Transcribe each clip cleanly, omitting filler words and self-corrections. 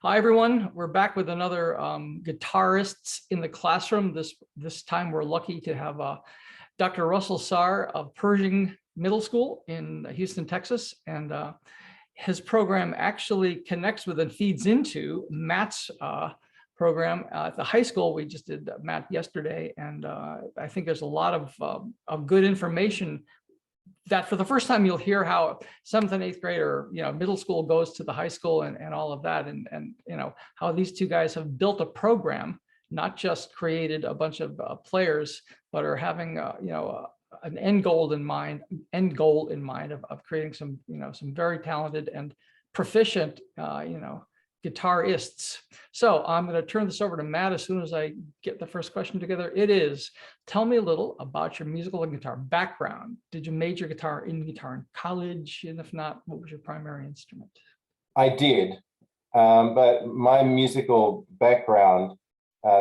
Hi, everyone. We're back with another Guitarists in the Classroom. This time we're lucky to have Dr. Russell Sarre of Pershing Middle School in Houston, Texas. And his program actually connects with and feeds into Matt's program at the high school. We just did Matt yesterday. And I think there's a lot of good information that for the first time you'll hear how 7th and 8th grade or middle school goes to the high school and all of that, and how these two guys have built a program, not just created a bunch of players, but are having an end goal in mind of creating some some very talented and proficient guitarists. So I'm going to turn this over to Matt as soon as I get the first question together. It is, tell me a little about your musical and guitar background. Did you major in guitar in college? And if not, what was your primary instrument? I did, but my musical background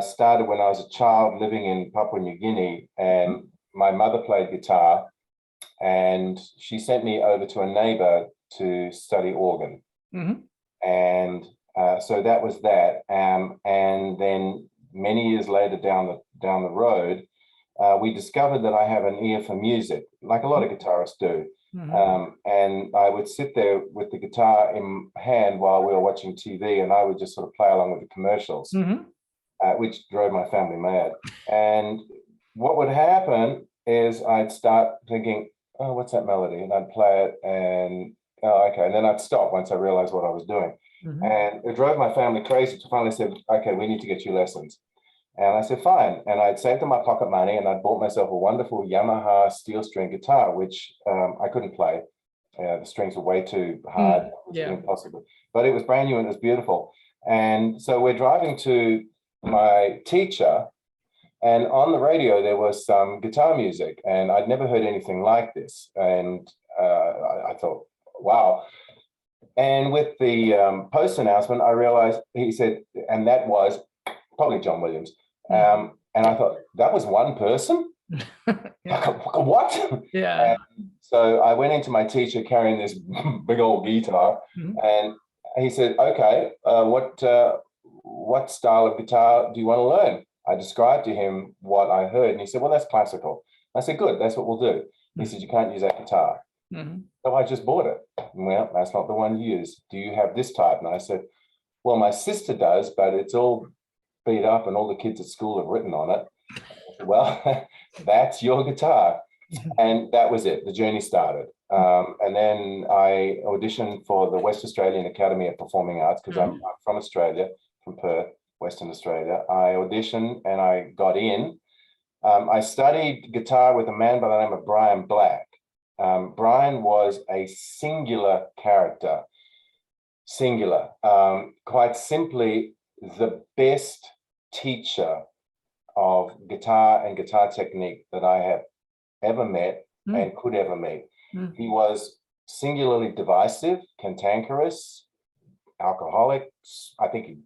started when I was a child living in Papua New Guinea, and my mother played guitar, and she sent me over to a neighbor to study organ. And so that was that, and then many years later down the road, we discovered that I have an ear for music, like a lot of guitarists do. And I would sit there with the guitar in hand while we were watching TV, and I would just sort of play along with the commercials, which drove my family mad. And what would happen is I'd start thinking, oh, what's that melody? And I'd play it, and oh, okay. And then I'd stop once I realized what I was doing. And it drove my family crazy to finally say, okay, we need to get you lessons. And I said, fine. And I'd saved up my pocket money, and I'd bought myself a wonderful Yamaha steel string guitar, which I couldn't play. The strings were way too hard. It was impossible. But it was brand new and it was beautiful. And so we're driving to my teacher, and on the radio, there was some guitar music, and I'd never heard anything like this. And I thought, wow. And with the post announcement, I realized, he said, and that was probably John Williams. And I thought, that was one person? What? Yeah. And so I went into my teacher carrying this big old guitar, and he said, okay, what style of guitar do you want to learn? I described to him what I heard, and he said, well, that's classical. I said, good, that's what we'll do. He said, you can't use that guitar. So I just bought it. Well, that's not the one you use. Do you have this type? And I said, well, my sister does, but it's all beat up and all the kids at school have written on it. Said, well, that's your guitar. And that was it. The journey started. And then I auditioned for the West Australian Academy of Performing Arts, because I'm from Australia, from Perth, Western Australia. I auditioned and I got in. I studied guitar with a man by the name of Brian Black. Brian was a singular character, quite simply the best teacher of guitar and guitar technique that I have ever met and could ever meet. He was singularly divisive, cantankerous, alcoholic. I think he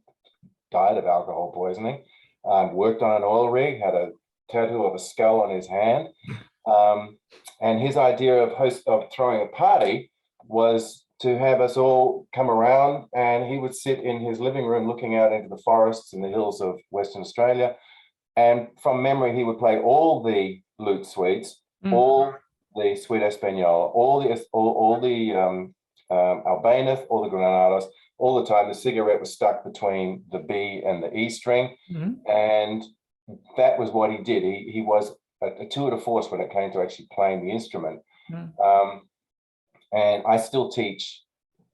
died of alcohol poisoning. Worked on an oil rig, had a tattoo of a skull on his hand. And his idea of throwing a party was to have us all come around, and he would sit in his living room looking out into the forests and the hills of Western Australia. And from memory, he would play all the lute suites, all the Suite Espanol, all the Albanath, all the Granados, all the time. The cigarette was stuck between the B and the E string. And that was what he did. He was a tour de force when it came to actually playing the instrument. And I still teach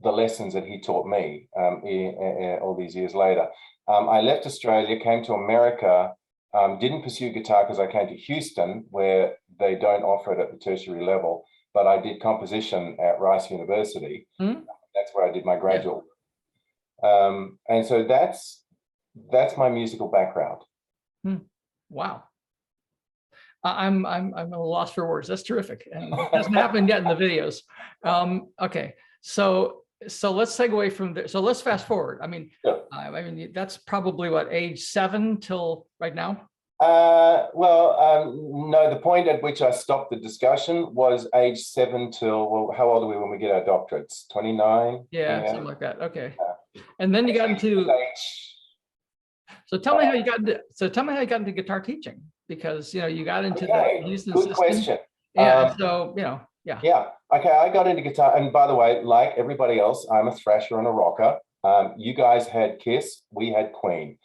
the lessons that he taught me all these years later. I left Australia, came to America, didn't pursue guitar because I came to Houston, where they don't offer it at the tertiary level, but I did composition at Rice University. That's where I did my graduate. And so that's my musical background. Wow. I'm at a loss for words. That's terrific, and it doesn't happen yet in the videos. Okay, so let's segue from there. So let's fast forward. I mean, that's probably what, age 7 till right now? No, the point at which I stopped the discussion was age 7 till, well, how old are we when we get our doctorates? 29? Yeah, something like that. Okay. And then you got into, Stage. so tell me how you got into, guitar teaching, because, you know, you got into Okay, the Houston good system. question. Yeah, so, you know, yeah. Yeah, okay, I got into guitar, and by the way, like everybody else, I'm a thrasher and a rocker. You guys had Kiss, we had Queen,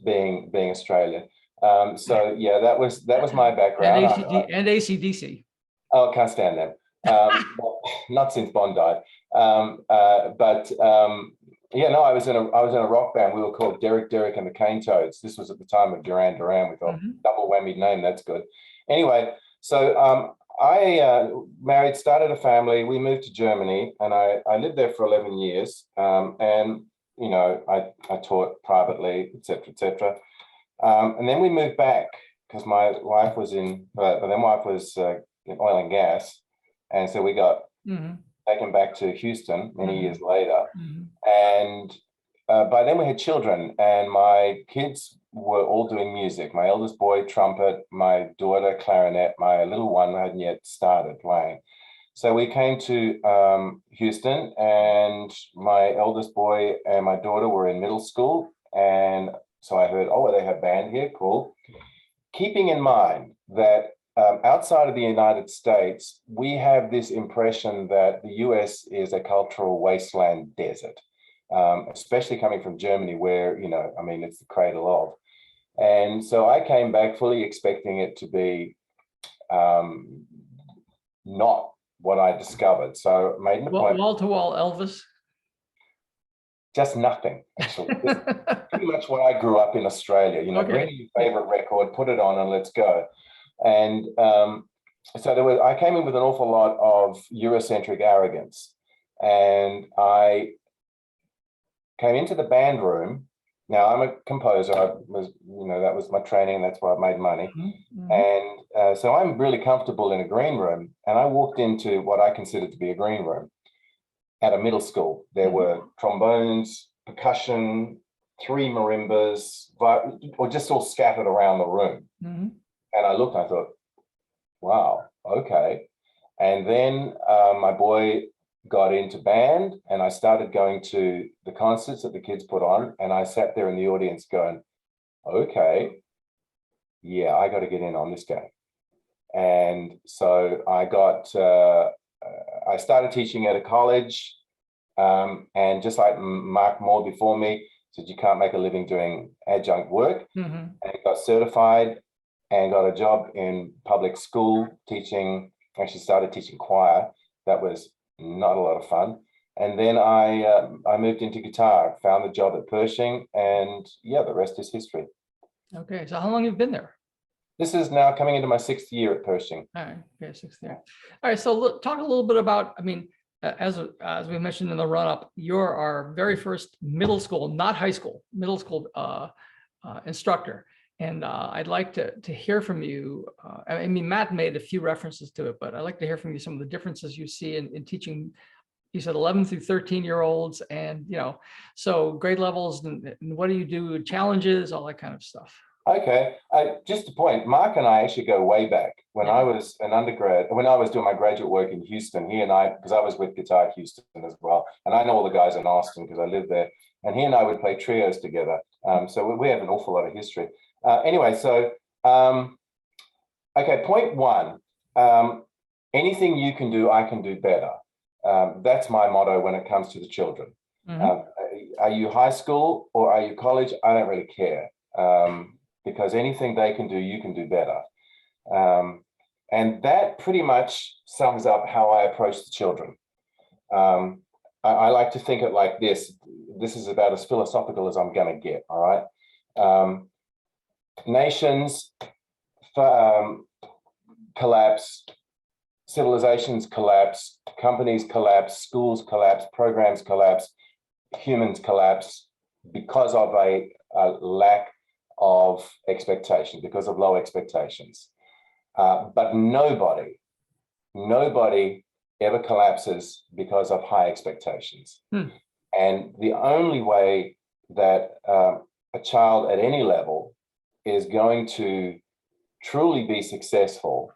being Australian. So yeah, that was my background. And AC/DC. Oh, can't stand them. Well, not since Bond died. Yeah, no, I was in a rock band. We were called Derek and the Cane Toads. This was at the time of Duran Duran. We thought double whammy name, that's good. Anyway, so I married, started a family. We moved to Germany, and I lived there for 11 years. And you know, I taught privately, etc., etc. And then we moved back because my wife was in oil and gas, and so we got taken back to Houston many years later. And by then we had children, and my kids were all doing music. My eldest boy, trumpet, my daughter, clarinet, my little one hadn't yet started playing. So we came to Houston, and my eldest boy and my daughter were in middle school. And so I heard, oh, they have band here, cool. Keeping in mind that outside of the United States, we have this impression that the US is a cultural wasteland desert, especially coming from Germany, where, you know, I mean, it's the cradle of. And so I came back fully expecting it to be not what I discovered. So I made an appointment. Wall-to-wall Elvis? Just nothing, actually. Pretty much what I grew up in Australia. You know, bring your favorite record, put it on, and let's go. And so I came in with an awful lot of Eurocentric arrogance, and I came into the band room. Now I'm a composer. I was, you know, that was my training. That's where I made money. And so I'm really comfortable in a green room. And I walked into what I considered to be a green room at a middle school. There were trombones, percussion, 3 marimbas, or just all scattered around the room. And I looked, I thought, wow, okay. And then my boy got into band, and I started going to the concerts that the kids put on, and I sat there in the audience going, okay, yeah, I got to get in on this game. And so I started teaching at a college, and just like Mark Moore before me said, you can't make a living doing adjunct work, and got certified and got a job in public school teaching. Actually started teaching choir. That was not a lot of fun. And then I moved into guitar, found the job at Pershing, and yeah, the rest is history. Okay, so how long have you been there? This is now coming into my 6th year at Pershing. All right, okay, 6th year. All right, so talk a little bit about, I mean, as we mentioned in the run-up, you're our very first middle school, not high school, middle school instructor. And I'd like to hear from you. I mean, Matt made a few references to it, but I'd like to hear from you some of the differences you see in teaching. You said 11 through 13-year-olds, and, you know, so grade levels, and what do you do, challenges, all that kind of stuff. Okay, just a point, Mark and I actually go way back. When I was an undergrad, when I was doing my graduate work in Houston, he and I, because I was with Guitar Houston as well, and I know all the guys in Austin because I lived there, and he and I would play trios together. So we have an awful lot of history. Anyway, so, okay, point 1, anything you can do, I can do better. That's my motto when it comes to the children. Are you high school or are you college? I don't really care, because anything they can do, you can do better. And that pretty much sums up how I approach the children. I like to think it like this. This is about as philosophical as I'm going to get, all right? Nations collapse, civilizations collapse, companies collapse, schools collapse, programs collapse, humans collapse because of a lack of expectation, because of low expectations. But nobody ever collapses because of high expectations. And the only way that a child at any level is going to truly be successful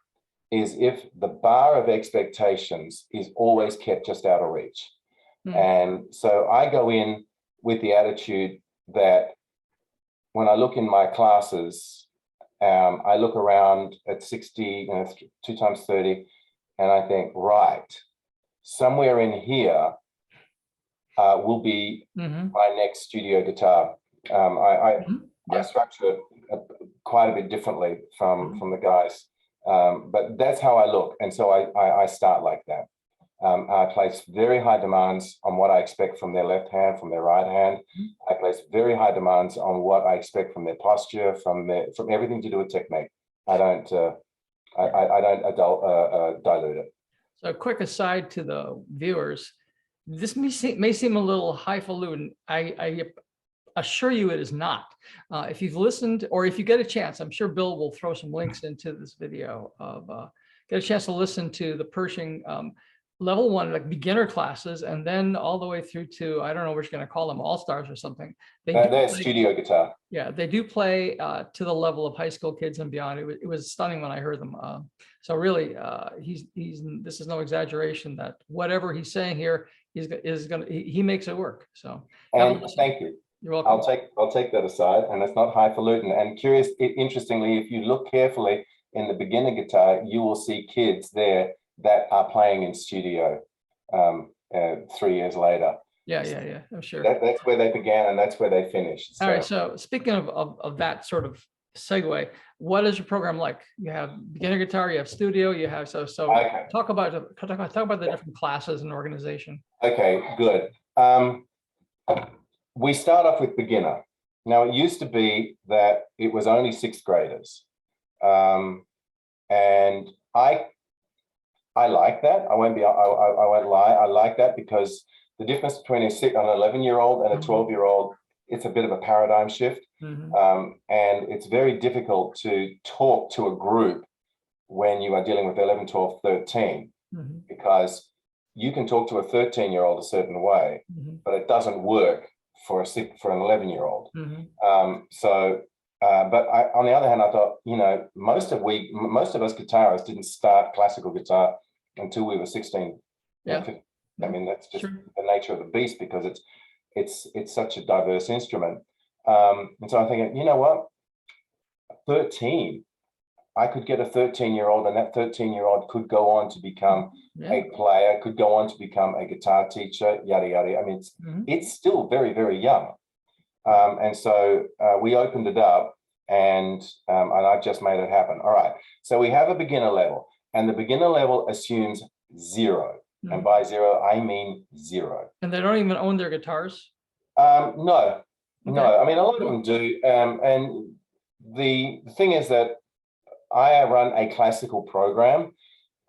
is if the bar of expectations is always kept just out of reach. And so I go in with the attitude that when I look in my classes, I look around at 60, 2 times 30, and I think, right, somewhere in here will be my next studio guitar. I structure it quite a bit differently from the guys, but that's how I look, and so I start like that. I place very high demands on what I expect from their left hand, from their right hand. I place very high demands on what I expect from their posture, from everything to do with technique. I don't dilute it. So a quick aside to the viewers, this may seem a little highfalutin. I assure you it is not. If you've listened, or if you get a chance, I'm sure Bill will throw some links into this video of get a chance to listen to the Pershing level 1, like beginner classes, and then all the way through to, I don't know, we're just going to call them all-stars or something. They're studio guitar. Yeah, they do play to the level of high school kids and beyond. It was stunning when I heard them. So really, this is no exaggeration that whatever he's saying here, he makes it work. So, and thank you. You're welcome. I'll take that aside, and it's not highfalutin. And interestingly, if you look carefully in the beginner guitar, you will see kids there that are playing in studio 3 years later. Yeah, I'm sure. That's where they began, and that's where they finished. So. All right, so speaking of that sort of segue, what is your program like? You have beginner guitar, you have studio, you have okay. Talk about the different classes and organization. Okay, good. We start off with beginner. Now, it used to be that it was only 6th graders, and I like that. I won't lie. I like that because the difference between an 11-year-old and a 12-year-old, it's a bit of a paradigm shift. And it's very difficult to talk to a group when you are dealing with 11, 12, 13, because you can talk to a 13-year-old a certain way, but it doesn't work for an 11-year-old. But on the other hand, I thought, most of us guitarists didn't start classical guitar until we were 16. Yeah. I mean, that's just the nature of the beast, because it's such a diverse instrument. And so I'm thinking, you know what, 13, I could get a 13-year-old, and that 13-year-old could go on to become a player, could go on to become a guitar teacher, yada, yada. I mean, it's still very, very young. And so we opened it up, and I just made it happen. All right, so we have a beginner level, and the beginner level assumes 0. And by 0, I mean 0. And they don't even own their guitars? No. I mean, a lot of them do. And the thing is that I run a classical program.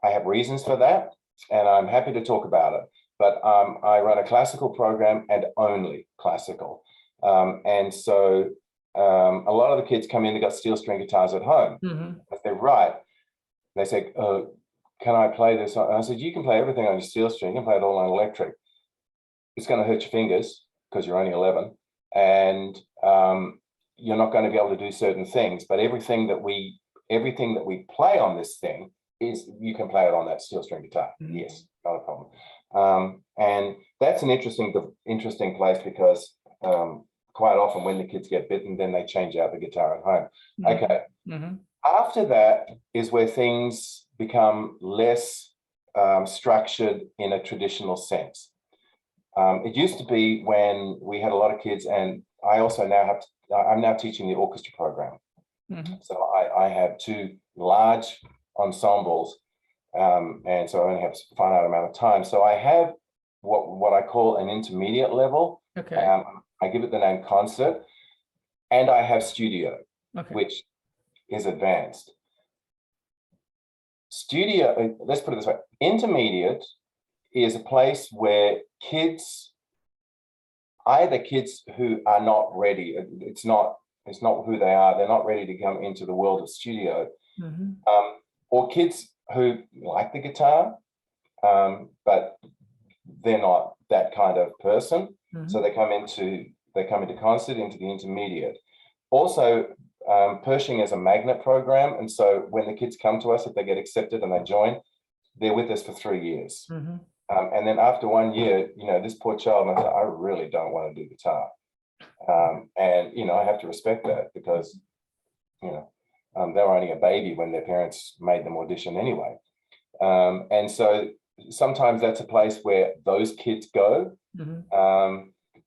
I have reasons for that, and I'm happy to talk about it. But I run a classical program, and only classical. And so a lot of the kids come in, they've got steel string guitars at home. If they're right, they say, can I play this? And I said, you can play everything on your steel string. You can play it all on electric. It's going to hurt your fingers because you're only 11. And you're not going to be able to do certain things. But everything that we play on this thing is, you can play it on that steel string guitar. Yes, not a problem. And that's an interesting place, because quite often when the kids get bitten, then they change out the guitar at home. Okay. After that is where things become less structured in a traditional sense. It used to be when we had a lot of kids, and I also I'm now teaching the orchestra program. So I have 2 large ensembles, and so I only have a finite amount of time. So I have what I call an intermediate level. Okay. I give it the name concert, and I have studio, which is advanced. Studio, let's put it this way, intermediate is a place where either kids who are not ready, it's not who they are, they're not ready to come into the world of studio, or kids who like the guitar, but they're not that kind of person. So they come into concert, into the intermediate. Also, Pershing is a magnet program, and so when the kids come to us, if they get accepted and they join, they're with us for 3 years. And then after 1 year, this poor child, I said, I really don't want to do guitar. And, I have to respect that because, they were only a baby when their parents made them audition anyway. And so sometimes that's a place where those kids go.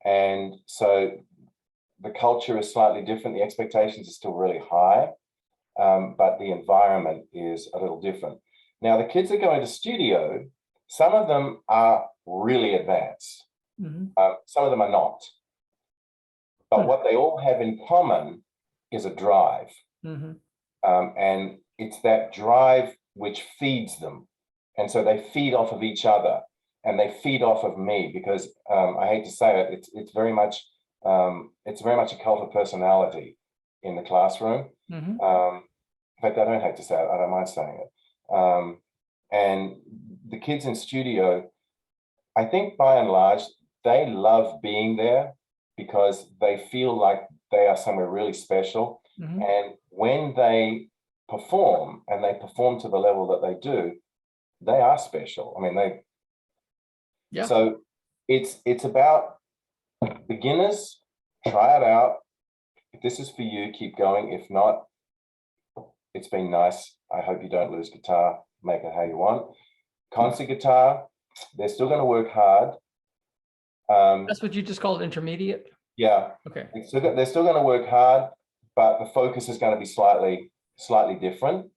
And so the culture is slightly different. The expectations are still really high, but the environment is a little different. Now, the kids that go into studio, some of them are really advanced. Some of them are not. But what they all have in common is a drive. And it's that drive which feeds them. And so they feed off of each other and they feed off of me because I hate to say it, it's very much a cult of personality in the classroom. In fact, I don't hate to say it, I don't mind saying it. And the kids in studio, I think by and large, they love being there because they feel like they are somewhere really special. And when they perform and they perform to the level that they do, they are special. I mean, so it's about beginners, try it out. If this is for you, keep going. If not, it's been nice. I hope you don't lose guitar, make it how you want. Concert guitar, they're still going to work hard. That's what you just called intermediate? Yeah. Okay. They're still going to work hard, but the focus is going to be slightly different.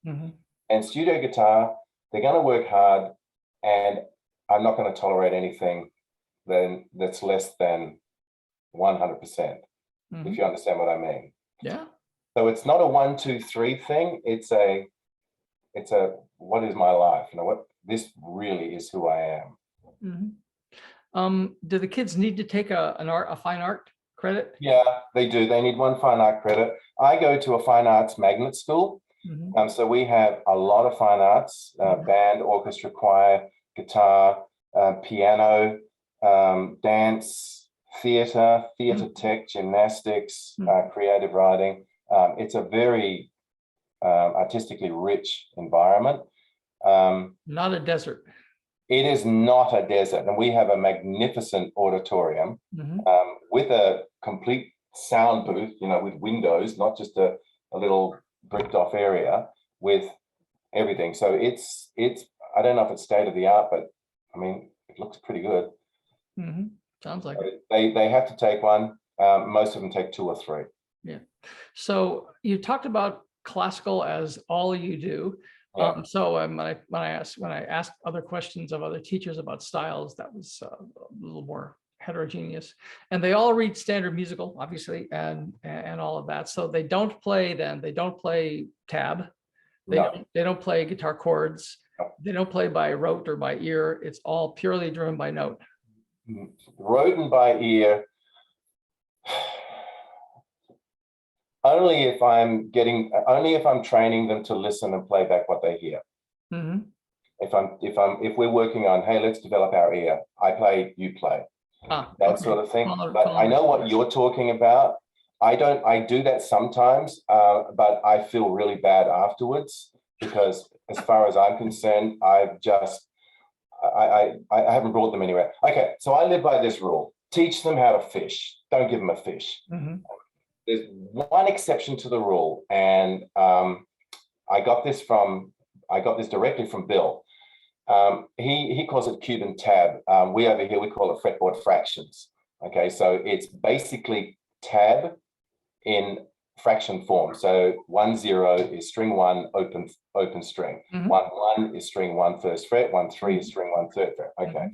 And studio guitar, they're going to work hard, and I'm not going to tolerate anything that's less than 100%, if you understand what I mean. Yeah. So it's not a 1, 2, 3 thing. It's a what is my life? What this really is who I am. Do the kids need to take a fine art credit? Yeah, they do. They need 1 fine art credit. I go to a fine arts magnet school. So we have a lot of fine arts, band, orchestra, choir, guitar, piano, dance, theater tech, gymnastics, creative writing. It's a very artistically rich environment. Not a desert. It is not a desert, and we have a magnificent auditorium with a complete sound booth, with windows, not just a little bricked off area with everything. So it's I don't know if it's state of the art, but I mean, it looks pretty good. Sounds like it. They have to take one. Most of them take 2 or 3. Yeah. So you talked about classical as all you do. So when I asked other questions of other teachers about styles, that was a little more heterogeneous, and they all read standard musical, obviously, and all of that. So they don't play tab, they don't play guitar chords, they don't play by rote or by ear. It's all purely driven by note. Rote and by ear. Only if I'm training them to listen and play back what they hear. If we're working on, hey, let's develop our ear, I play, you play, that sort of thing. But I know what you're talking about. I do that sometimes, but I feel really bad afterwards because as far as I'm concerned, I haven't brought them anywhere. Okay, so I live by this rule: teach them how to fish. Don't give them a fish. There's one exception to the rule, and I got this directly from Bill. He calls it Cuban tab. We over here, we call it fretboard fractions. Okay, so it's basically tab in fraction form. So 1 0 is string 1 open string. 1 1 is string 1 first fret. 1 3 is string 1 third fret. Okay.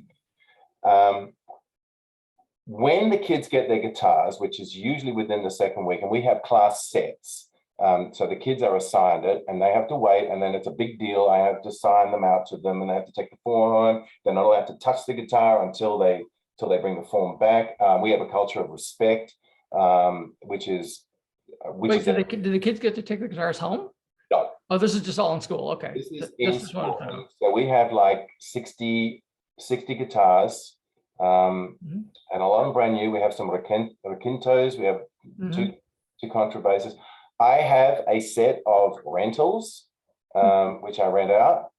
When the kids get their guitars, which is usually within the second week, and we have class sets, so the kids are assigned it and they have to wait, and then it's a big deal. I have to sign them out to them, and they have to take the form on. They're not allowed to touch the guitar until they bring the form back. We have a culture of respect, which is. Wait, do the kids get to take the guitars home? No. Oh, this is just all in school. Okay. This is in school. So we have like 60 guitars. And a lot of them brand new. We have some requintos. We have two contrabasses. I have a set of rentals, which I rent out.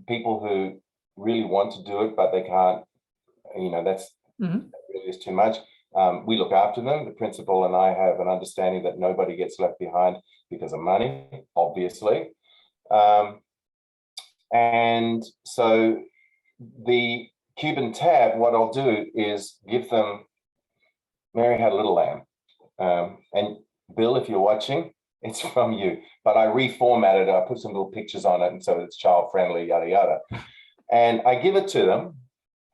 People who really want to do it, but they can't, you know, that really is too much. We look after them. The principal and I have an understanding that nobody gets left behind because of money, obviously. And so the Cuban tab, what I'll do is give them Mary Had a Little Lamb. And Bill, if you're watching, it's from you. But I reformatted it. I put some little pictures on it, and so it's child friendly, yada, yada. And I give it to them,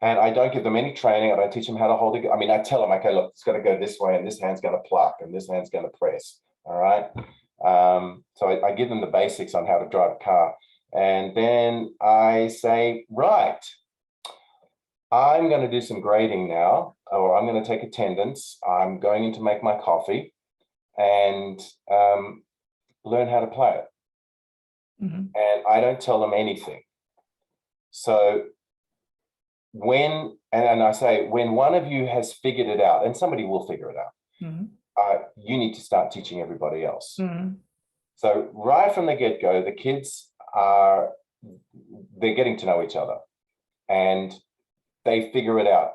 and I don't give them any training. I don't teach them how to hold it. I mean, I tell them, okay, look, it's got to go this way, and this hand's going to pluck, and this hand's going to press. All right. So I give them the basics on how to drive a car. And then I say, right, I'm going to do some grading now, or I'm going to take attendance. I'm going in to make my coffee and learn how to play it. And I don't tell them anything. So when, and I say, when one of you has figured it out, and somebody will figure it out, you need to start teaching everybody else. So right from the get-go, the kids they're getting to know each other and they figure it out.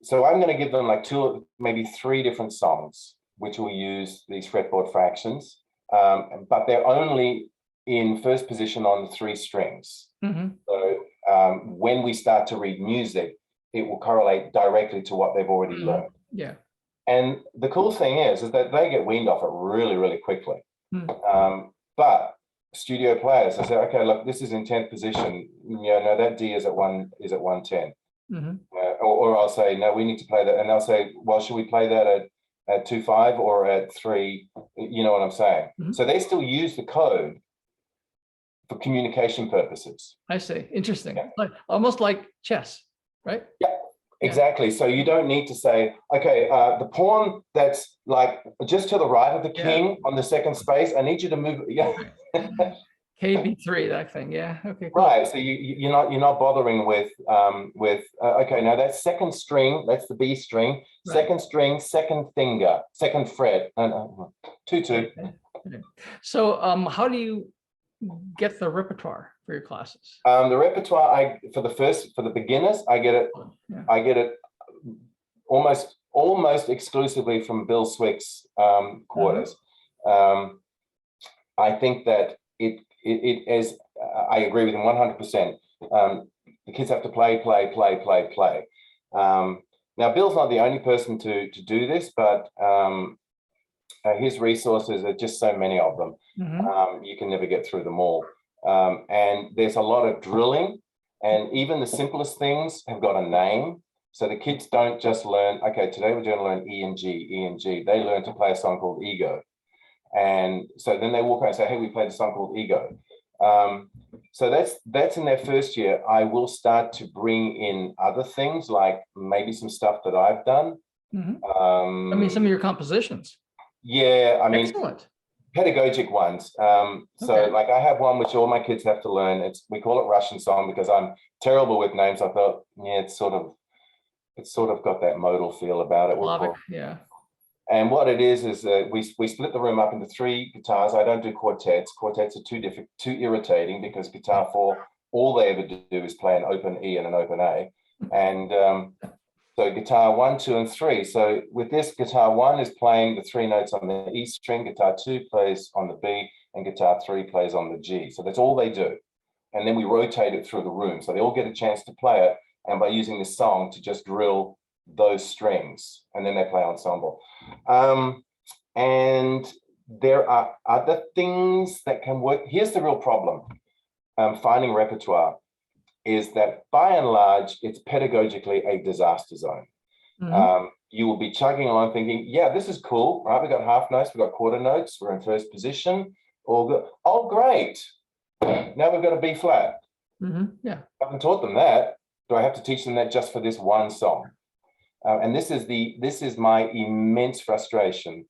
So I'm going to give them like 2, maybe 3 different songs, which will use these fretboard fractions, but they're only in first position on 3 strings. So when we start to read music, it will correlate directly to what they've already learned. Yeah. And the cool thing is that they get weaned off it really, really quickly. But studio players, I say, okay, look, this is in 10th position. Yeah, no, that D is at 110. Or I'll say, no, we need to play that. And they'll say, well, should we play that at 2/5 or at 3? You know what I'm saying? So they still use the code for communication purposes. I see. Interesting. Like, almost like chess, right? Yeah. Exactly. So you don't need to say, okay, the pawn that's like just to the right of the king on the second space, I need you to move. Yeah. KB3, that thing. Yeah. Okay. Cool. Right. So you're not bothering with okay, now that's second string, that's the B string, second string, second finger, second fret, and 2/2. Okay. So how do you get the repertoire for your classes? The repertoire, for the beginners, I get it almost exclusively from Bill Swick's quarters. I think that it is, I agree with him 100%. The kids have to play. Now Bill's not the only person to do this, but his resources are just so many of them. You can never get through them all. And there's a lot of drilling, and even the simplest things have got a name. So the kids don't just learn, okay, today we're going to learn E and G. They learn to play a song called Ego. And so then they walk around and say, hey, we played a song called Ego. So that's in their first year. I will start to bring in other things, like maybe some stuff that I've done. I mean, some of your compositions. Yeah, I mean, excellent. Pedagogic ones. So like I have one which all my kids have to learn. We call it Russian song because I'm terrible with names. I thought, yeah, it's sort of got that modal feel about it. Slavic, yeah. And what it is we split the room up into 3 guitars. I don't do quartets. Quartets are too irritating because guitar 4, all they ever do is play an open E and an open A. And so guitar 1, 2, and 3. So with this, guitar 1 is playing the 3 notes on the E string, guitar 2 plays on the B, and guitar 3 plays on the G. So that's all they do. And then we rotate it through the room. So they all get a chance to play it, and by using this song to just drill those strings, and then they play ensemble. And there are other things that can work. Here's the real problem, finding repertoire, is that by and large, it's pedagogically a disaster zone. You will be chugging along thinking, yeah, this is cool, right? We've got half notes, we've got quarter notes, we're in first position, all good. Oh, great. Now we've got a B flat. Yeah. I haven't taught them that. Do I have to teach them that just for this one song? And this is my immense frustration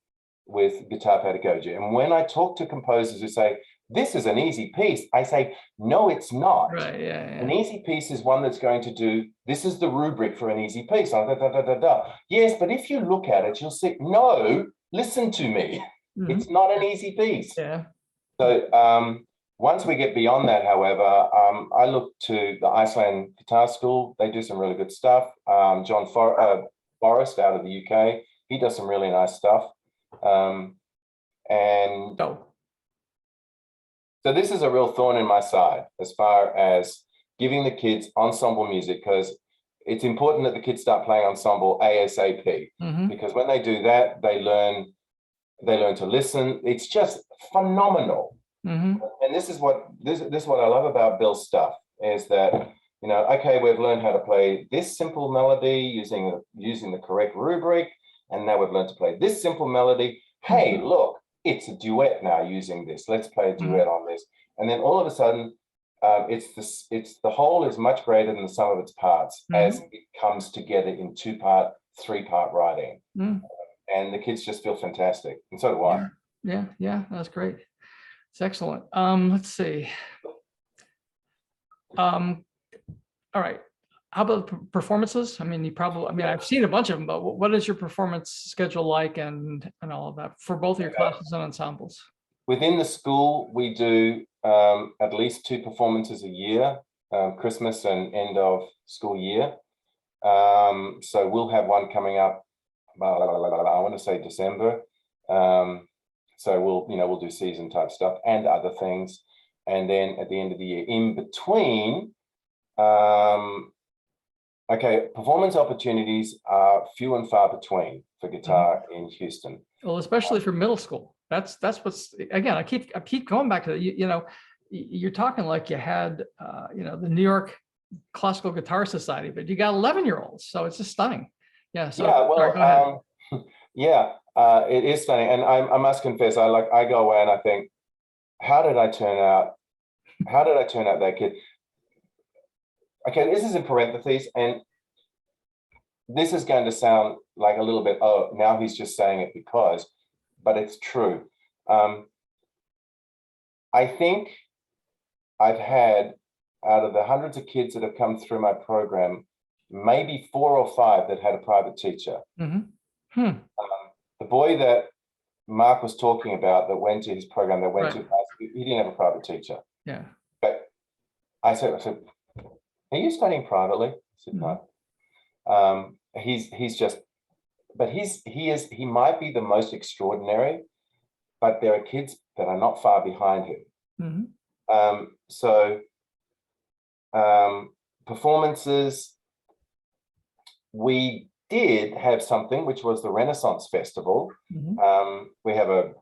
with guitar pedagogy. And when I talk to composers who say, this is an easy piece, I say, no, it's not. Right, yeah. An easy piece is one that's going to do, this is the rubric for an easy piece. Yes, but if you look at it, you'll see, no, listen to me. It's not an easy piece. Yeah. So Once we get beyond that, however, I look to the Iceland Guitar School. They do some really good stuff. John Forrest out of the UK, he does some really nice stuff. And Oh, so this is a real thorn in my side as far as giving the kids ensemble music, because it's important that the kids start playing ensemble ASAP, because when they do that, they learn to listen. It's just phenomenal. And this is what I love about Bill's stuff, is that, you know, okay, we've learned how to play this simple melody using the correct rubric, and now we've learned to play this simple melody. Hey, look, it's a duet now using this. Let's play a duet on this. And then all of a sudden, it's the whole is much greater than the sum of its parts as it comes together in 2-part, 3-part writing. And the kids just feel fantastic, and so do I. Yeah, that's great. It's excellent. Let's see. All right. How about performances? I mean, I've seen a bunch of them, but what is your performance schedule like, and all of that for both your classes and ensembles? Within the school, we do at least 2 performances a year, Christmas and end of school year. So we'll have one coming up, I want to say December. So we'll do season type stuff and other things. And then at the end of the year, in between, performance opportunities are few and far between for guitar in Houston. Well, especially for middle school. That's what's, again, I keep going back to that. You're talking like you had the New York Classical Guitar Society, but you got 11-year-olds, so it's just stunning. Yeah. So it is stunning, and I must confess, I go away and I think, how did I turn out that kid? Okay, this is in parentheses, and this is going to sound like a little bit, oh, now he's just saying it because, but it's true. I think I've had, out of the hundreds of kids that have come through my program, maybe 4 or 5 that had a private teacher. The boy that Mark was talking about that went to his program, he didn't have a private teacher. Yeah. But I said, are you studying privately? I said, no. He might be the most extraordinary, but there are kids that are not far behind him. Performances, we did have something which was the Renaissance Festival. We have a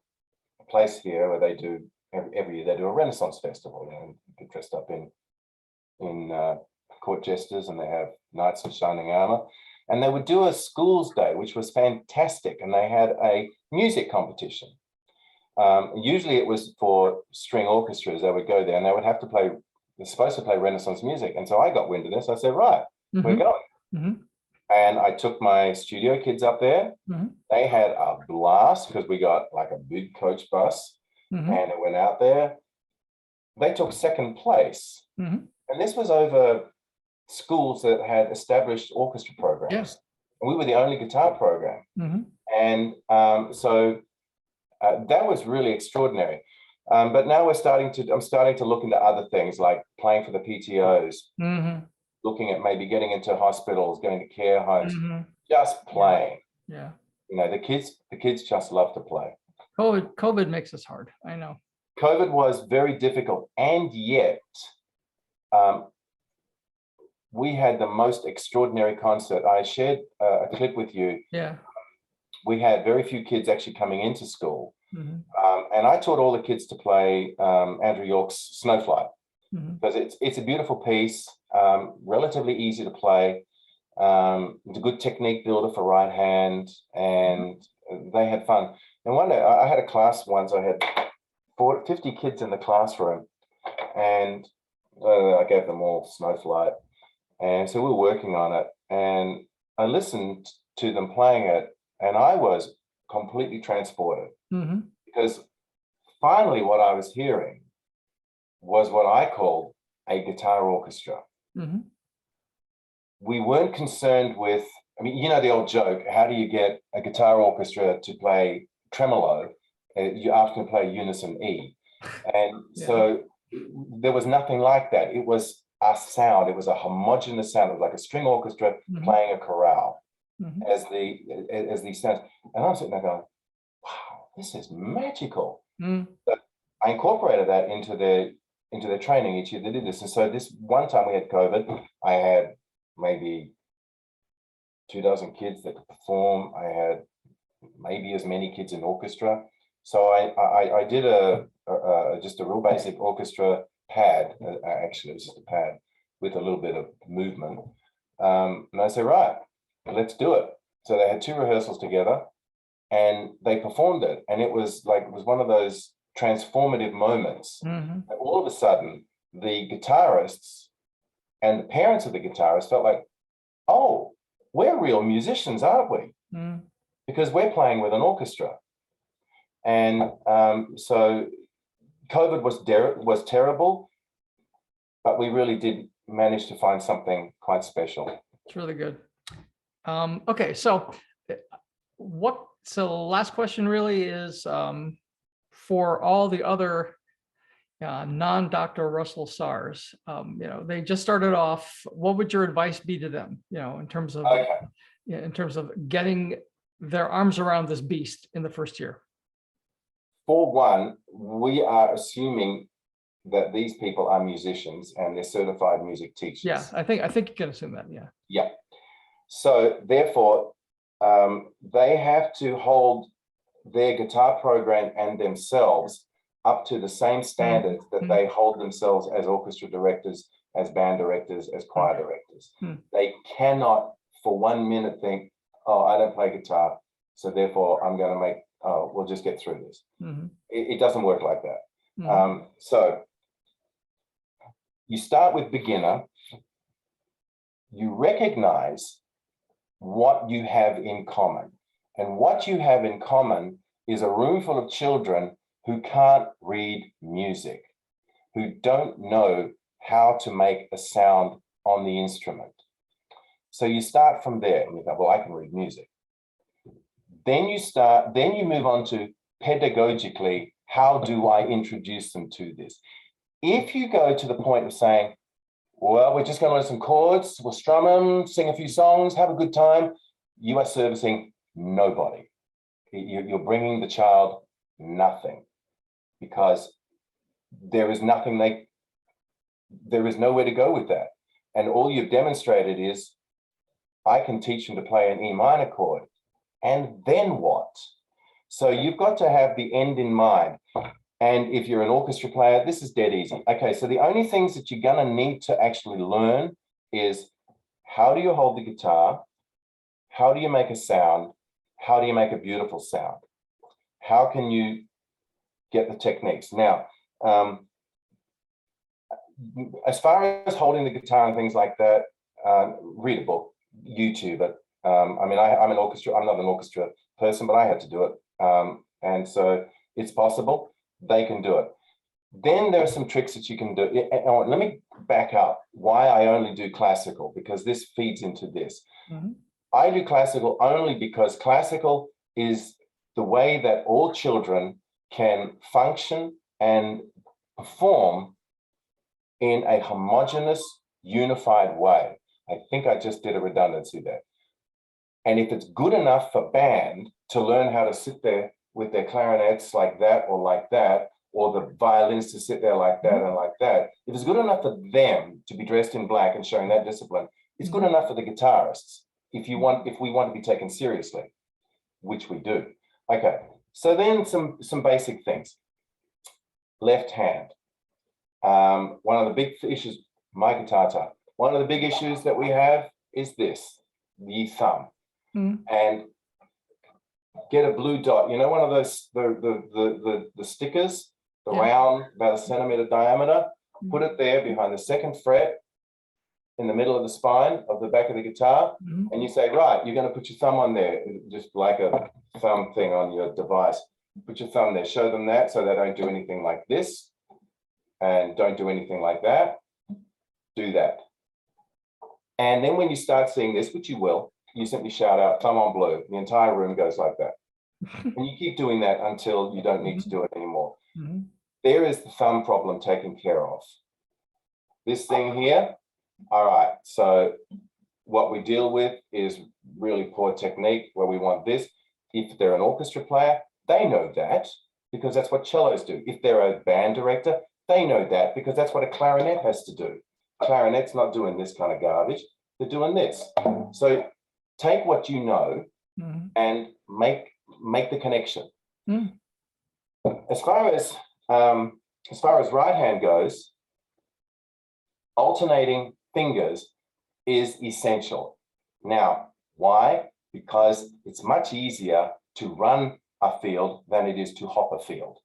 place here where they do every year, they do a Renaissance Festival, and get dressed up in court jesters, and they have knights in shining armor, and they would do a schools day, which was fantastic, and they had a music competition. Usually it was for string orchestras. They would go there and they would have to play, they're supposed to play Renaissance music. And so I got wind of this. I said, right, we're going. And I took my studio kids up there. They had a blast because we got like a big coach bus and it went out there. They took 2nd place. And this was over schools that had established orchestra programs. Yes. And we were the only guitar program. And so that was really extraordinary. But now I'm starting to look into other things like playing for the PTOs, looking at maybe getting into hospitals, going to care homes, just playing. Yeah. The kids just love to play. COVID makes this hard. I know. COVID was very difficult, and yet we had the most extraordinary concert. I shared a clip with you. Yeah. We had very few kids actually coming into school. And I taught all the kids to play Andrew York's Snowflight, because it's a beautiful piece, relatively easy to play. It's a good technique builder for right hand, and they had fun. And one day I had a class once, I had 50 kids in the classroom, and I gave them all Snowflight. And so we were working on it, and I listened to them playing it, and I was completely transported, because finally what I was hearing was what I called a guitar orchestra. We weren't concerned with, the old joke, how do you get a guitar orchestra to play tremolo? You ask them to play unison E. And so there was nothing like that. It was a sound. It was a homogeneous sound. It was like a string orchestra playing a chorale as these sounds. And I'm sitting there going, wow, this is magical. So I incorporated that into their training each year. They did this. And so this one time we had COVID, I had maybe 24 kids that could perform. I had maybe as many kids in orchestra. So I did just a real basic orchestra pad. Actually, it was just a pad with a little bit of movement. And I said, right, let's do it. So they had 2 rehearsals together and they performed it. And it was one of those transformative moments. And all of a sudden, the guitarists and the parents of the guitarists felt like, oh, we're real musicians, aren't we? Because we're playing with an orchestra. And so COVID was terrible, but we really did manage to find something quite special. It's really good. Okay, so the last question really is for all the other non-Dr. Russell Sarres, they just started off. What would your advice be to them, in terms of getting their arms around this beast in the first year? For one, we are assuming that these people are musicians and they're certified music teachers. Yeah, I think you can assume that. Yeah. Yeah. So therefore, they have to hold their guitar program and themselves up to the same standards that they hold themselves as orchestra directors, as band directors, as choir directors. They cannot for 1 minute think, oh, I don't play guitar, so therefore I'm going to we'll just get through this. It doesn't work like that. So you start with beginner, you recognize what you have in common. And what you have in common is a room full of children who can't read music, who don't know how to make a sound on the instrument. So you start from there and you go, well, I can read music. Then you move on to pedagogically, how do I introduce them to this? If you go to the point of saying, well, we're just going to learn some chords, we'll strum them, sing a few songs, have a good time, you are servicing nobody. You're bringing the child nothing, because there is nowhere to go with that. And all you've demonstrated is, I can teach them to play an E minor chord. And then what? So you've got to have the end in mind. And if you're an orchestra player, this is dead easy. Okay, so the only things that you're going to need to actually learn is, how do you hold the guitar? How do you make a sound? How do you make a beautiful sound? How can you get the techniques? Now, as far as holding the guitar and things like that, read a book, YouTube it. I'm not an orchestra person, but I had to do it. And so it's possible, they can do it. Then there are some tricks that you can do. Let me back up why I only do classical, because this feeds into this. I do classical only because classical is the way that all children can function and perform in a homogeneous, unified way. I think I just did a redundancy there. And if it's good enough for band to learn how to sit there with their clarinets like that, or the violins to sit there like that and like that, if it's good enough for them to be dressed in black and showing that discipline, it's good enough for the guitarists. If we want to be taken seriously, which we do. Okay, so then some basic things. Left hand. One of the big issues, my guitar type, one of the big issues that we have is this, the thumb. And get a blue dot, one of those, the stickers, the round, about 1 centimeter diameter, put it there behind the 2nd fret in the middle of the spine of the back of the guitar. And you say, right, you're going to put your thumb on there, just like a thumb thing on your device. Put your thumb there, show them that, so they don't do anything like this and don't do anything like that. Do that. And then when you start seeing this, which you will, you simply shout out, thumb on blue. The entire room goes like that. And you keep doing that until you don't need to do it anymore. there is the thumb problem taken care of. This thing here, all right, so what we deal with is really poor technique where we want this. If they're an orchestra player, they know that because that's what cellos do. If they're a band director, they know that because that's what a clarinet has to do. Clarinet's not doing this kind of garbage. They're doing this. So take what you know and make the connection. As far as right hand goes, alternating fingers is essential. Now, why? Because it's much easier to run a field than it is to hop a field.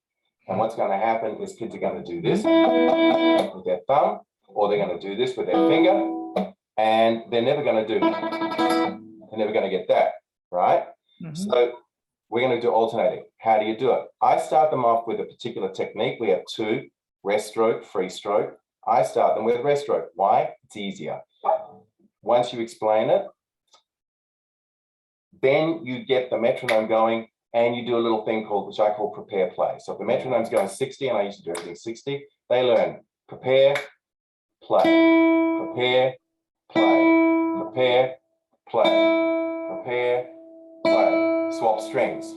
And what's going to happen is kids are going to do this with their thumb, or they're going to do this with their finger, and they're never going to get that, right? So we're going to do alternating. How do you do it? I start them off with a particular technique. We have two, rest stroke, free stroke. I start them with rest stroke. Why? It's easier. Once you explain it, then you get the metronome going and you do a little thing called, which I call prepare play. So if the metronome's going 60, and I used to do everything 60, they learn prepare, play, prepare, play, prepare, play, prepare, play, swap strings.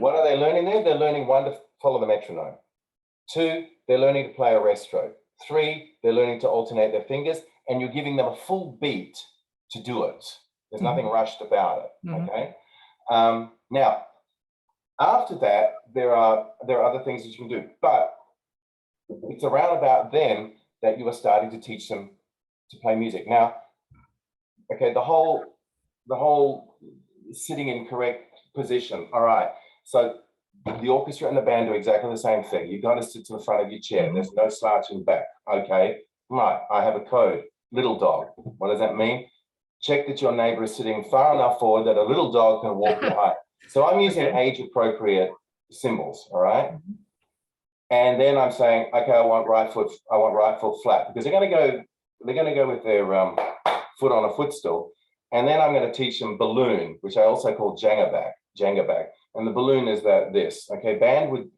What are they learning there? They're learning, one, to follow the metronome. Two, they're learning to play a rest stroke. Three, they're learning to alternate their fingers, and you're giving them a full beat to do it. There's nothing rushed about it, okay? Now, after that, there are other things that you can do, but it's around about then that you are starting to teach them to play music. Now, okay, the whole sitting in correct position, all right, so the orchestra and the band do exactly the same thing. You've got to sit to the front of your chair. There's no slouching back, okay? Right, I have a code, little dog. What does that mean? Check that your neighbor is sitting far enough forward that a little dog can walk behind. So I'm using age-appropriate symbols, all right? And then I'm saying, okay, I want right foot flat, because they're going to go with their foot on a footstool. And then I'm going to teach them balloon, which I also call Jenga back. And the balloon is this, okay?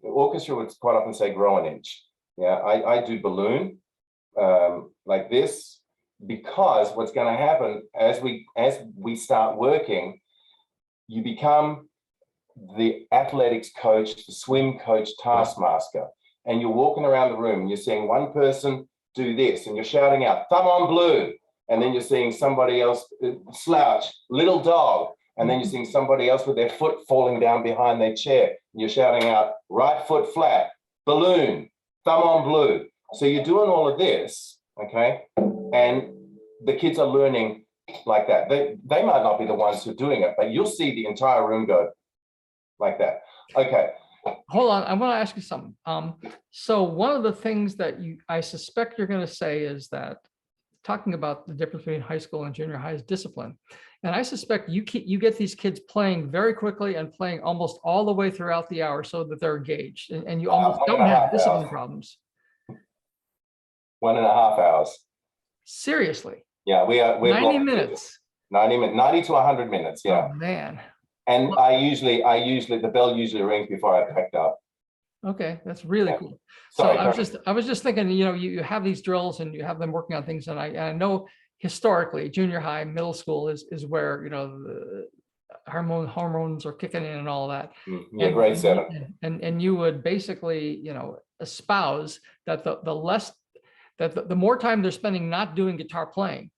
Orchestra would quite often say grow an inch. Yeah, I do balloon like this, because what's going to happen as we start working, you become the athletics coach, the swim coach, taskmaster, and you're walking around the room and you're seeing one person do this and you're shouting out, thumb on blue, and then you're seeing somebody else slouch, little dog, and then you're seeing somebody else with their foot falling down behind their chair, and you're shouting out, right foot flat, balloon, thumb on blue. So you're doing all of this, okay? And the kids are learning like that. They might not be the ones who are doing it, but you'll see the entire room go like that. Okay. Hold on, I want to ask you something. So one of the things that I suspect you're going to say is that talking about the difference between high school and junior high is discipline. And I suspect you get these kids playing very quickly and playing almost all the way throughout the hour so that they're engaged, and you almost don't have discipline problems. 1.5 hours. Seriously? Yeah, we're 90 minutes. 90 to 100 minutes, yeah. Oh, man. And I usually, the bell usually rings before I packed up. Okay, that's really cool. Sorry, so I was just thinking, you have these drills and you have them working on things, and I know historically junior high, middle school is where the hormones are kicking in and all that. Yeah, grade 7. And you would basically espouse that the more time they're spending not doing guitar playing,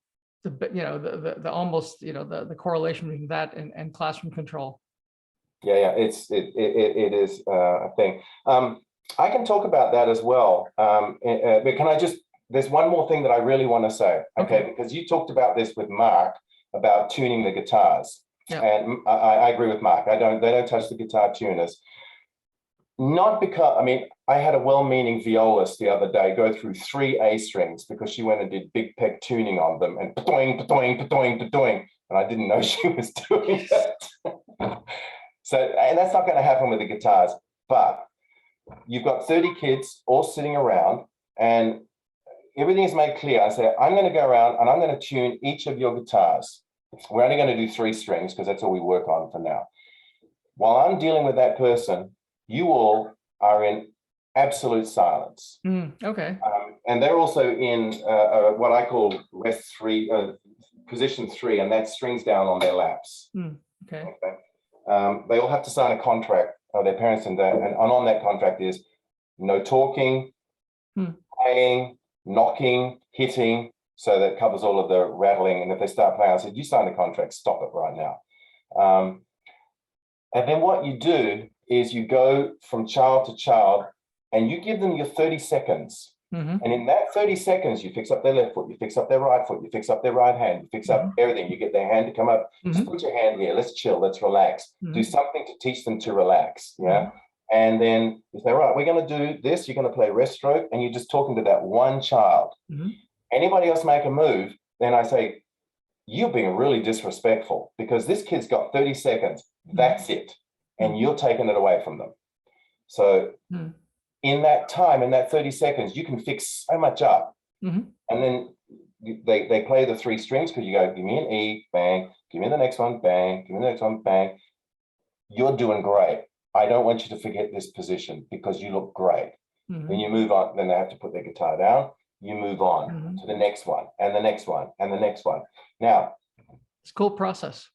the almost the correlation between that and classroom control. Yeah, it is a thing. I can talk about that as well. But can I there's one more thing that I really want to say, okay? Because you talked about this with Mark about tuning the guitars. Yeah. And I agree with Mark. They don't touch the guitar tuners. Not because, I had a well-meaning violist the other day go through 3 A strings because she went and did big peck tuning on them and pa-doing, pa-doing, pa-doing, pa-doing, and I didn't know she was doing that. So, and that's not going to happen with the guitars, but you've got 30 kids all sitting around and everything is made clear. I say, I'm going to go around and I'm going to tune each of your guitars. We're only going to do 3 strings because that's all we work on for now. While I'm dealing with that person, you all are in absolute silence. Okay. And they're also in what I call rest 3, position 3, and that's strings down on their laps. Okay. They all have to sign a contract, their parents and on that contract is no talking, playing, knocking, hitting, so that covers all of the rattling. And if they start playing, I said, you sign the contract, stop it right now. And then what you do is you go from child to child and you give them your 30 seconds. And in that 30 seconds, you fix up their left foot, you fix up their right foot, you fix up their right hand, you fix up everything. You get their hand to come up. Just put your hand here. Let's chill. Let's relax. Do something to teach them to relax. Yeah. And then you say, right, we're going to do this. You're going to play rest stroke. And you're just talking to that one child. Anybody else make a move, then I say, you're being really disrespectful because this kid's got 30 seconds. That's it. And you're taking it away from them. So in that time, in that 30 seconds, you can fix so much up. And then they play the 3 strings because you go, give me an E, bang, give me the next one, bang, give me the next one, bang. You're doing great. I don't want you to forget this position because you look great. Then you move on. Then they have to put their guitar down. You move on to the next one and the next one and the next one. Now, it's a cool process.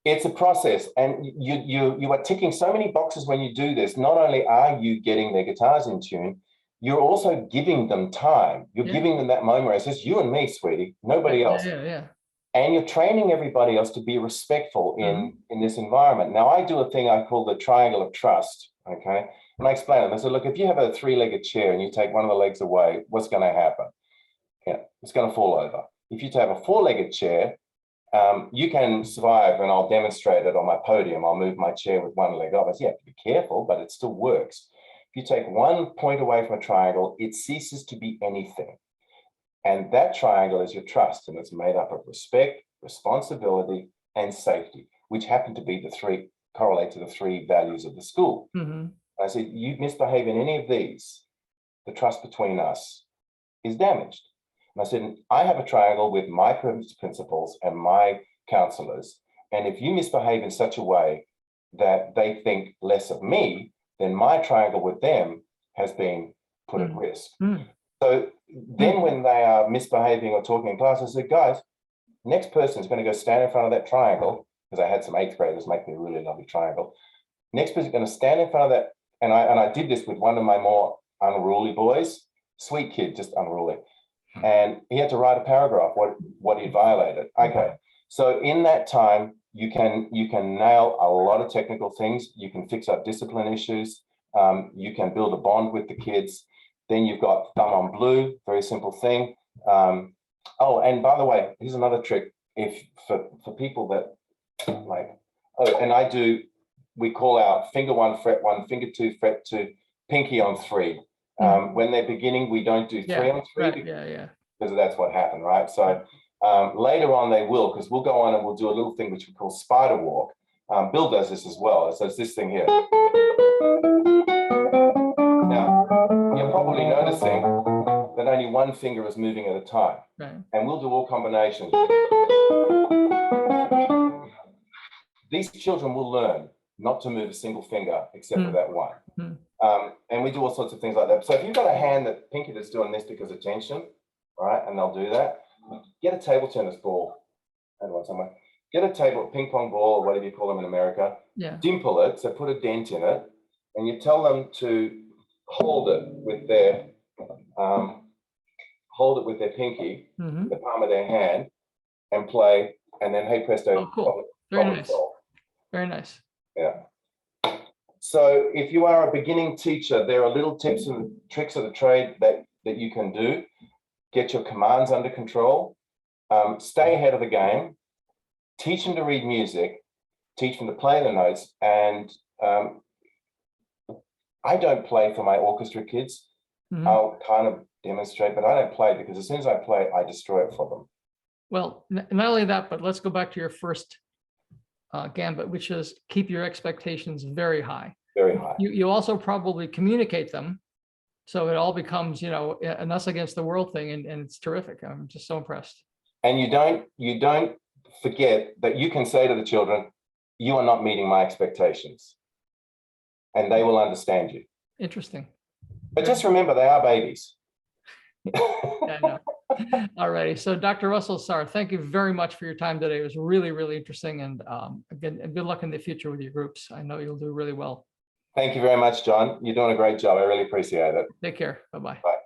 It's a process, and you are ticking so many boxes when you do this. Not only are you getting their guitars in tune, you're also giving them time. You're giving them that moment where it's just you and me, sweetie, nobody else. And you're training everybody else to be respectful in this environment. Now, I do a thing I call the triangle of trust, okay? And I explain them. I said, look, if you have a 3-legged chair and you take one of the legs away, what's going to happen? Yeah, it's going to fall over. If you have a 4-legged chair, you can survive, and I'll demonstrate it on my podium. I'll move my chair with one leg off. I say, you have to be careful, but it still works. If you take one point away from a triangle, it ceases to be anything. And that triangle is your trust, and it's made up of respect, responsibility, and safety, which happen to be the 3, correlate to the 3 values of the school. I said, you misbehave in any of these, the trust between us is damaged. And I said, I have a triangle with my principals and my counselors. And if you misbehave in such a way that they think less of me, then my triangle with them has been put at risk. So then when they are misbehaving or talking in class, I said, guys, next person is going to go stand in front of that triangle, because I had some 8th graders make me a really lovely triangle. Next person is going to stand in front of that. And I did this with one of my more unruly boys, sweet kid, just unruly. And he had to write a paragraph what he violated. Okay, so in that time, you can nail a lot of technical things. You can fix up discipline issues. You can build a bond with the kids. Then you've got thumb on blue, very simple thing. Oh, and by the way, here's another trick. If for people that like, we call out finger 1, fret 1, finger 2, fret 2, pinky on 3. When they're beginning, we don't do 3 on 3 because that's what happened, right? So later on they will, because we'll go on and we'll do a little thing which we call spider walk. Bill does this as well. So it's this thing here. Now, you're probably noticing that only one finger is moving at a time. And we'll do all combinations. These children will learn not to move a single finger except for that one. And we do all sorts of things like that. So if you've got a hand that pinky that's doing this because of tension, right, and they'll do that, get a table tennis ball. I don't want somewhere. Get a table, ping pong ball, or whatever you call them in America. Dimple it, so put a dent in it, and you tell them to hold it with their pinky, the palm of their hand, and play. And then, hey presto. Oh, cool. Very nice. Very nice. Yeah. So if you are a beginning teacher, there are little tips and tricks of the trade that you can do. Get your commands under control. Stay ahead of the game. Teach them to read music. Teach them to play the notes. And I don't play for my orchestra kids. I'll kind of demonstrate, but I don't play because as soon as I play, I destroy it for them. Well, not only that, but let's go back to your first gambit, which is keep your expectations very high. Very high. You also probably communicate them, so it all becomes, an us against the world thing, and it's terrific. I'm just so impressed. And you don't forget that you can say to the children, you are not meeting my expectations. and they will understand you. Interesting. But just remember, they are babies. Yeah, I know. All righty. So Dr. Russell Sarre, thank you very much for your time today. It was really, really interesting. And again, good luck in the future with your groups. I know you'll do really well. Thank you very much, John. You're doing a great job. I really appreciate it. Take care. Bye-bye. Bye.